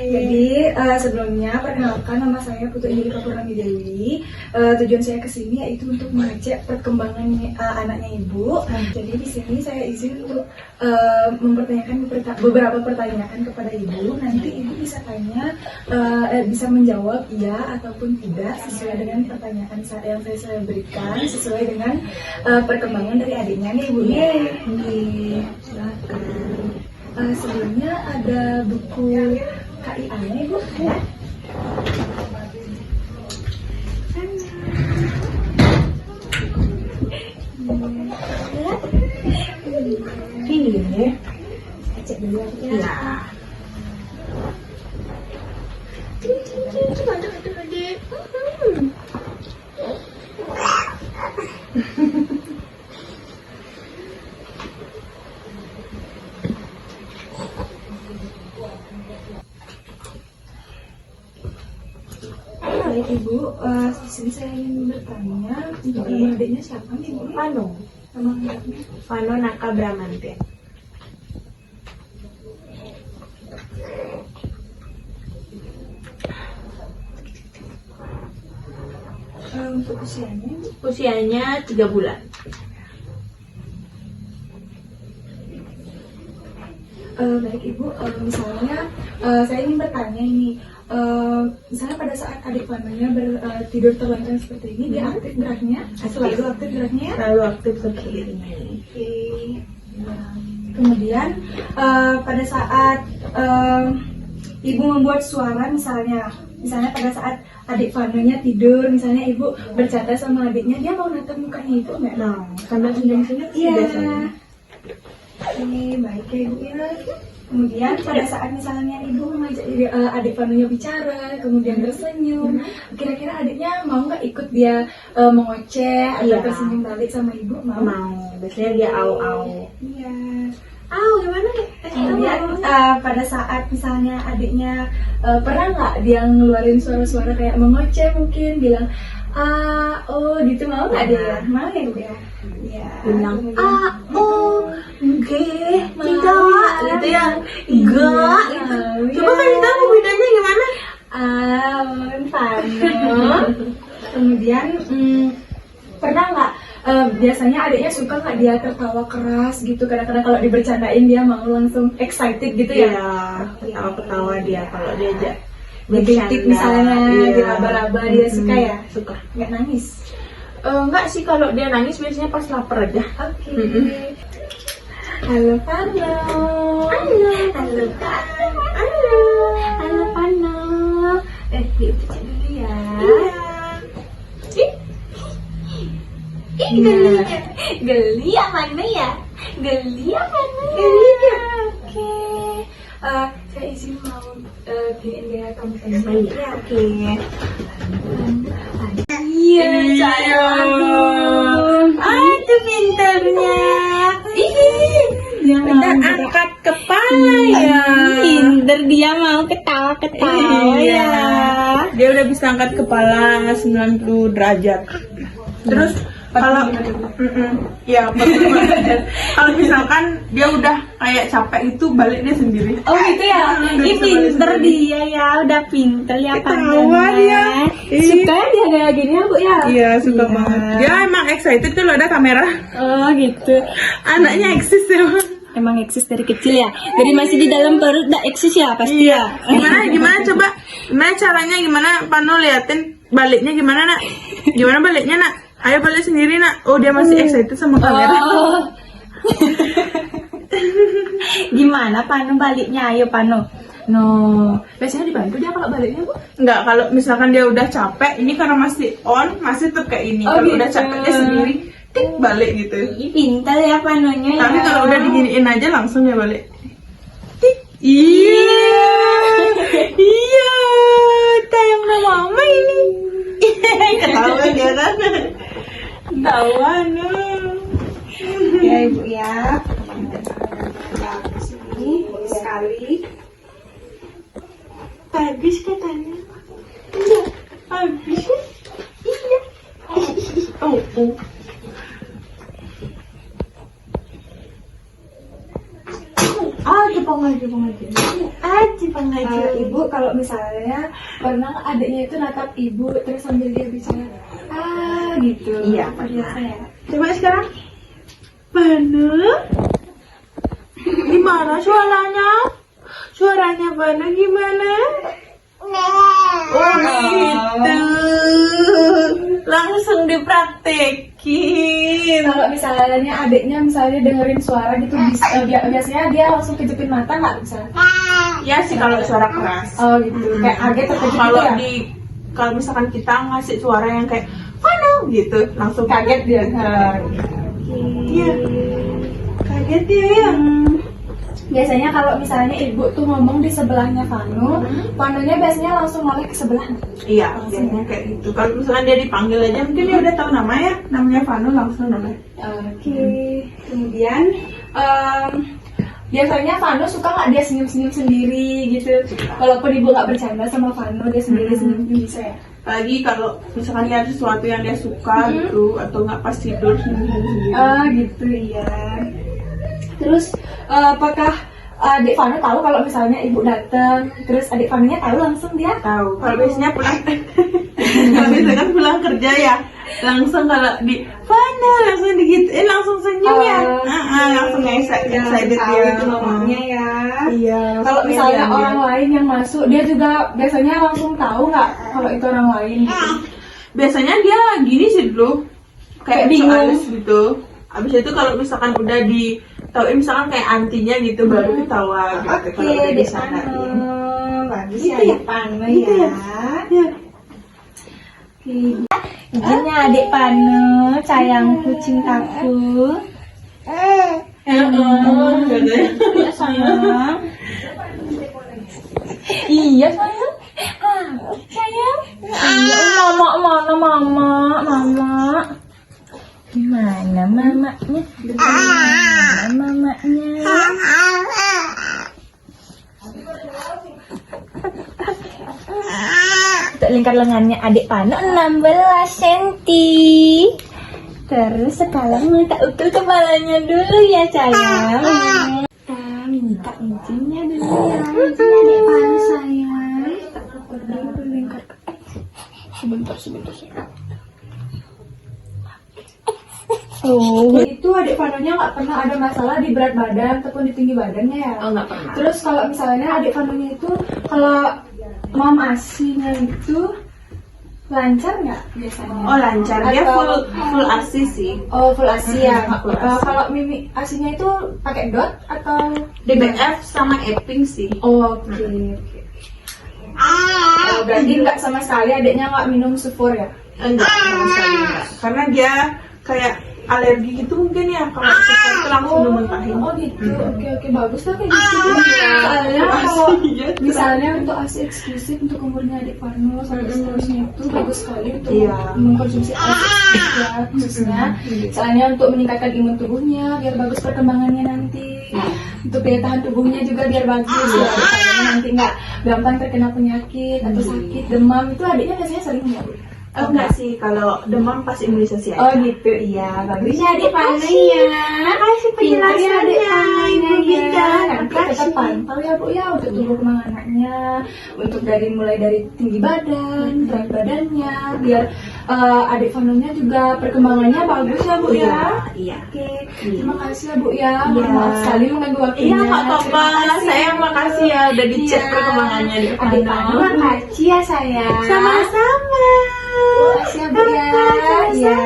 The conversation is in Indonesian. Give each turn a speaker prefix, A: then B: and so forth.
A: Jadi sebelumnya perkenalkan, nama saya Putu Indika Purnami Dewi. Tujuan saya ke sini yaitu untuk mengecek perkembangan anaknya ibu. Jadi di sini saya izin untuk mempertanyakan beberapa pertanyaan kepada ibu. Nanti ibu bisa tanya, bisa menjawab iya ataupun tidak sesuai dengan pertanyaan yang saya berikan, sesuai dengan perkembangan dari adiknya nih ibu. Silakan. Sebelumnya ada buku KIA-nya ibu. Ini ya, cek dulu ya. Baik ibu, di sini saya ingin bertanya, nama adiknya siapa nih ibu?
B: Vano.
A: Nama anaknya?
B: Vano Naka Bramante.
A: Untuk usianya?
B: Usianya 3 bulan.
A: Baik ibu, misalnya saya ingin bertanya ini, misalnya pada saat adik Vanonya tidur terlentang seperti ini, dia aktif geraknya? Selalu aktif geraknya?
B: Selalu aktif seperti ini.
A: Oke. Ya. Kemudian pada saat ibu membuat suara, misalnya pada saat adik Vanonya tidur, misalnya ibu bercanda sama adiknya, dia mau natap mukanya ibu nggak?
B: Nah, sambil senyum-senyum sih biasanya.
A: Oke, baik ya ibu ya. Kemudian pada saat misalnya ibu mengajak adik Vanonya bicara, kemudian tersenyum, kira-kira adiknya mau nggak ikut dia mengoceh atau tersenyum balik sama ibu?
B: Mau. Biasanya dia au-au.
A: Iya.
B: Au, gimana ya?
A: Kemudian pada saat misalnya adiknya pernah nggak dia ngeluarin suara-suara kayak mengoceh, mungkin bilang oh gitu, mau nggak dia? Mau ya bu ya? Iya.
B: Bilang
A: Enggak,
B: tidak, gitu ya. Enggak, gitu. Coba kasih tahu bedanya gimana?
A: Vano. Kemudian pernah nggak biasanya adiknya suka nggak dia tertawa keras gitu? Kadang-kadang kalau dibercandain dia mau langsung excited gitu ya?
B: Iya, ketawa dia kalau diajak
A: Dibitik misalnya,
B: iya.
A: diraba-raba, dia suka ya?
B: Suka.
A: Nggak nangis?
B: Enggak sih, kalau dia nangis biasanya pas lapar aja.
A: Oke. Halo Vano. Halo Kak. Halo Vano. Yuk cek dulu ya. Geli. Geli mana ya? Geli mana ya? Oke. Saya izin mau beliin dia kamu tadi. Ya, oke. Iya, sayang. Aduh, pintarnya.
B: Kita angkat kepala ya.
A: Pinter, dia mau ketawa-ketawa ya.
B: Dia udah bisa angkat kepala 90 derajat. Terus kalau ya 45 derajat. Kalau misalkan dia udah kayak capek itu balik dia sendiri.
A: Oh gitu ya. Ih, pinter dia ya, udah pinter ya
B: Ketawa dia.
A: Suka dia kayak gini ya bu ya?
B: Iya, suka banget. Dia emang excited kalau ada kamera.
A: Oh gitu.
B: Anaknya eksis ya.
A: Emang eksis dari kecil ya? Dari masih di dalam perut udah eksis ya pasti ya?
B: Gimana coba? Gimana caranya, gimana Vano liatin baliknya gimana nak? Gimana baliknya nak? Ayo balik sendiri nak. Oh, dia masih excited sama kamera.
A: Oh. Gimana Vano baliknya? Ayo Vano. No, biasanya dibantu dia kalau baliknya bu?
B: Enggak, kalau misalkan dia udah capek, ini karena masih on, masih tetap kayak ini.
A: Oh,
B: Kalau
A: gitu.
B: udah capek dia sendiri, tik balik gitu.
A: Ih, pintar ya Vanonya ya.
B: Tapi kalau udah diginiin aja langsung ya balik. Tik. Iya. Iya. Tayang sama mama ini. Ketawa dia kan. Ketawa no.
A: Ya ibu ya. Ya, sini sekali.
B: Habis katanya. Iya. Habis. Iya. Oh.
A: Jepang aja.
B: pengaji, pengaji.
A: Ibu kalau misalnya pernah adiknya itu natap ibu terus sambil dia bicara gitu.
B: Iya,
A: biasa ya.
B: Coba sekarang. Banu, gimana suaranya? Suaranya Banu gimana? Oh gitu. Langsung dipraktekin.
A: Kalau misalnya adiknya misalnya dengerin suara gitu biasanya dia langsung kejepit mata nggak misalnya?
B: Ya sih kalau suara keras.
A: Oh gitu. Kayak kaget terkejut
B: Kalau
A: gitu ya?
B: kalau misalkan kita ngasih suara yang kayak Banu gitu, langsung
A: Kaget dia.
B: Iya. Kaget dia ya.
A: Biasanya kalau misalnya ibu tuh ngomong di sebelahnya Vanu, Vanunya biasanya langsung noleh ke sebelah.
B: Iya, biasanya kayak gitu. Kalau misalkan dia dipanggil aja, mungkin dia udah tahu namanya Vanu langsung noleh.
A: Oke. Kemudian biasanya Vanu suka nggak dia senyum-senyum sendiri gitu? Walaupun ibu nggak bercanda sama Vanu, dia sendiri senyum bisa ya?
B: Apalagi kalau misalkan dia ada sesuatu yang dia suka gitu, atau nggak pas tidur sendiri.
A: Gitu ya. Terus apakah adik Vanu tahu kalau misalnya ibu datang, terus adik Vanunya tahu langsung dia?
B: Tahu. Kalau biasanya pulang, kalau biasanya kan pulang kerja ya, langsung kalau di Vanu langsung digituin langsung senyum ya. Langsung excited
A: tahu
B: dia.
A: itu mamanya ya.
B: Iya.
A: Kalau misalnya
B: dia.
A: orang lain yang masuk, dia juga biasanya langsung tahu nggak kalau itu orang lain gitu?
B: Biasanya dia gini sih dulu, kayak
A: Bingung.
B: alis gitu. Habis itu kalau misalkan udah ditauin misalkan kayak antinya gitu baru ketawa gitu. Kalau udah
A: Adik
B: disadarin.
A: Panu, bagus
B: Gitu
A: ya
B: ya?
A: adik Panu
B: Gitu
A: ya.
B: Ya.
A: Gini adik Panu, sayangku, cintaku. Iya sayang. Iya sayang. Sayang. Iya mama mama. Gimana mamanya? Gimana mamanya? Untuk lingkar lengannya adik Panu 16 cm. Terus sekarang minta ukur kepalanya dulu ya sayang. Kita minta izinnya dulu ya. Izin adik Panu sayang. Kita ukur dulu lingkar kepala. Sebentar. Itu adik Vanunya nggak pernah ada masalah di berat badan ataupun di tinggi badannya ya?
B: Oh, nggak pernah.
A: Terus kalau misalnya adik Vanunya itu kalau mam asinya itu lancar nggak biasanya?
B: Oh lancar, dia
A: Atau-
B: full ASI sih.
A: Oh full asi ya.
B: Full ASI.
A: Kalau mimi asinya itu pakai dot atau?
B: DBF sama Epping sih.
A: Oh, oke. Oh, berarti nggak sama sekali adiknya nggak minum sufur ya?
B: Enggak, sama sekali enggak. Karena dia kayak alergi gitu mungkin ya, kalau suka itu langsung dimuntahin.
A: Oh gitu, oke bagus lah kayak gitu. Soalnya kalau misalnya untuk ASI eksklusif untuk umurnya adik Vanu sampai seterusnya itu bagus sekali untuk mengkonsumsi ASI eksklusif ya khususnya. Soalnya untuk meningkatkan imun tubuhnya biar bagus perkembangannya nanti. Untuk daya tahan tubuhnya juga biar bagus ya. Soalnya nanti nggak gampang terkena penyakit atau sakit demam itu adiknya biasanya sering nggak?
B: Oh enggak sih, kalau demam pas imunisasi aja.
A: Oh gitu, iya bagus ya adik Panu ya.
B: Makasih penjelasannya,
A: Ibu
B: Ibu Gita.
A: Nanti tetap pantau ya Bu ya untuk tumbuh kembang anaknya, untuk mulai dari tinggi badan, berat badannya, biar adik Vanunya juga perkembangannya bagus ya Bu ya.
B: Iya.
A: Oke, terima kasih ya Bu ya. Maaf sekali mengganggu waktunya.
B: Iya, nggak apa-apa.
A: Terima kasih.
B: Saya makasih ya udah dicek
A: Iya.
B: perkembangannya di
A: Adik Panu makasih ya sayang.
B: Sama-sama.
A: Makasih ya Bu ya.
B: Sama-sama.
A: Iya.